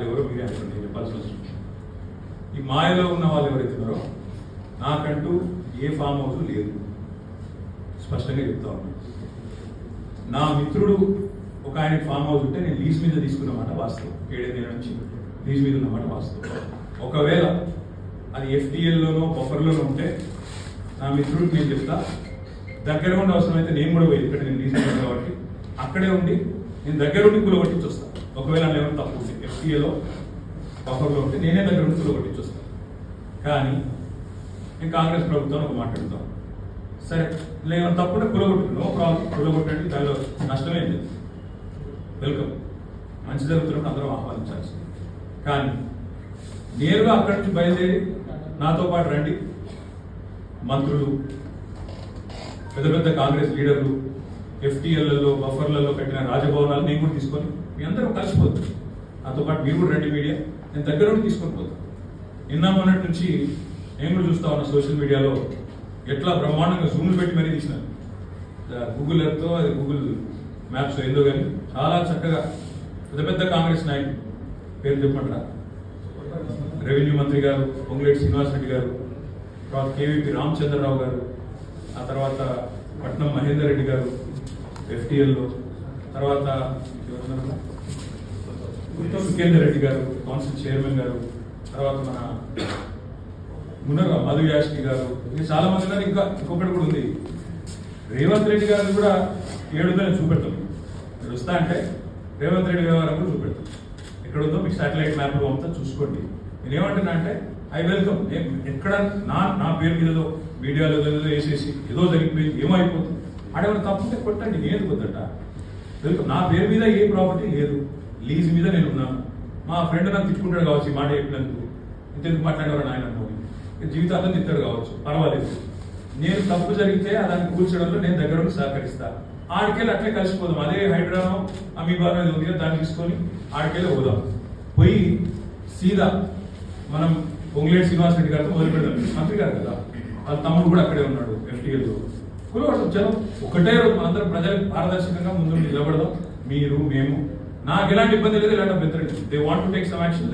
వాళ్ళు ఎవరో మీరే అనుకోండి, చెప్పాల్సిన అవసరం. ఈ మాయలో ఉన్న వాళ్ళు ఎవరైతున్నారో నాకంటూ ఏ ఫామ్ హౌస్ లేదు, స్పష్టంగా చెప్తా ఉన్నాను. నా మిత్రుడు ఒక ఆయన ఫామ్ హౌస్ ఉంటే నేను లీజ్ మీద తీసుకున్నమాట వాస్తవం, 7 నెలల నుంచి లీజ్ మీద ఉన్నమాట వాస్తవం. ఒకవేళ అది ఎఫ్డిఎల్లోనో బఫర్లోనో ఉంటే నా మిత్రుడికి నేను చెప్తా, దగ్గర ఉండే అవసరం అయితే నేను కూడా పోయి, ఇక్కడ నేను లీజ్ మీద కాబట్టి అక్కడే ఉండి నేను దగ్గర ఉండి కూలగొట్టించి వస్తాను. ఒకవేళ నేను ఏమైనా తప్పు ఉంటే ఎఫ్డిఏలో బఫర్లో ఉంటే నేనే దగ్గర ఉండి కూలగొట్టించి వస్తాను. కానీ నేను కాంగ్రెస్ ప్రభుత్వం ఒక మాట్లాడుతాను, సరే నేను తప్పుంటే కూలగొట్టు, నో ప్రాబ్లం, కూలగొట్టండి, దానిలో నష్టమే లేదు, వెల్కమ్, మంచి జరుగుతున్నప్పుడు అందరం ఆహ్వానించాల్సింది. కానీ నేరుగా అక్కడి నుంచి బయలుదేరి నాతో పాటు రండి మంత్రులు, పెద్ద పెద్ద కాంగ్రెస్ లీడర్లు, ఎఫ్టీఎల్లలో బఫర్లలో కట్టిన రాజభవనాలు నేను కూడా తీసుకొని మీ అందరూ కలిసిపోతారు. నాతో పాటు మీరు కూడా రండి మీడియా, నేను దగ్గర నుండి తీసుకొని పోతాను. నిన్న మొన్నటి నుంచి నేను కూడా చూస్తా ఉన్నా సోషల్ మీడియాలో ఎట్లా బ్రహ్మాండంగా జూమ్లు పెట్టి మరీ తీసినాను. గూగుల్ ఎర్త్తో, అది గూగుల్ మ్యాప్స్ ఏందో కానీ చాలా చక్కగా పెద్ద పెద్ద కాంగ్రెస్ నాయకులు పేరు చెప్పంటారా, రెవెన్యూ మంత్రి గారు పొంగులేటి శ్రీనివాసరెడ్డి గారు, తర్వాత కేవీపీ రామచంద్రరావు గారు, ఆ తర్వాత పట్నం మహేందర్ రెడ్డి గారు ఎఫ్టీఎల్లో, తర్వాత సుఖేందర్ రెడ్డి గారు కౌన్సిల్ చైర్మన్ గారు, తర్వాత మన మునర మధు యాష్కి గారు, ఇంకా చాలా మంది ఉన్నారు. ఇంకా ఇంకొకటి కూడా ఉంది, రేవంత్ రెడ్డి గారిని కూడా 7 చూపెడతాం. మీరు వస్తా అంటే రేవంత్ రెడ్డి వ్యవహారం కూడా చూపెడతాం. ఎక్కడ ఉందో మీకు శాటిలైట్ మ్యాప్లో అంతా చూసుకోండి. నేనేమంటున్నా అంటే ఐ వెల్కమ్. ఎక్కడ నా పేరు మీద మీడియాలో ఏదో వేసేసి ఏదో జరిగిపోయింది ఏమైపోతుంది, ఆడేవాళ్ళు తప్పుంటే కొట్టండి, నేను కొద్దట వెల్కమ్. నా పేరు మీద ఏ ప్రాపర్టీ లేదు, లీజ్ మీద నేను ఉన్నాను. మా ఫ్రెండ్ నాకు తిట్టుకుంటాడు కావచ్చు ఈ మాట చెప్పినందుకు, ఇంతెందుకు మాట్లాడేవారు ఆయన జీవితాంతం తిట్టాడు కావచ్చు, పర్వాలేదు. నేను తప్పు జరిగితే దాన్ని కూర్చోడంలో నేను దగ్గర ఉండి సహకరిస్తాను. ఆడికెళ్ళి అట్లే కలిసిపోదాం. అదే హైడ్రానో అమీబానో ఏదో ఉంది, దాన్ని తీసుకొని ఆడికెళ్ళి పోదాం. పోయి సీదా మనం పొంగులేటి శ్రీనివాసరెడ్డి గారితో మొదలు పెడదాం. మంత్రి గారు కదా, వాళ్ళ తమ్ముడు కూడా అక్కడే ఉన్నాడు ఎఫ్టీఎల్లో. కూలబడతాం, చలో ఒకటే రోజు మనందరం ప్రజలకు పారదర్శకంగా ముందు నిలబడదాం. మీరు మేము, నాకు ఎలాంటి ఇబ్బంది లేదు, ఎలాంటి అభ్యంతరం లేదు. They want to take some action.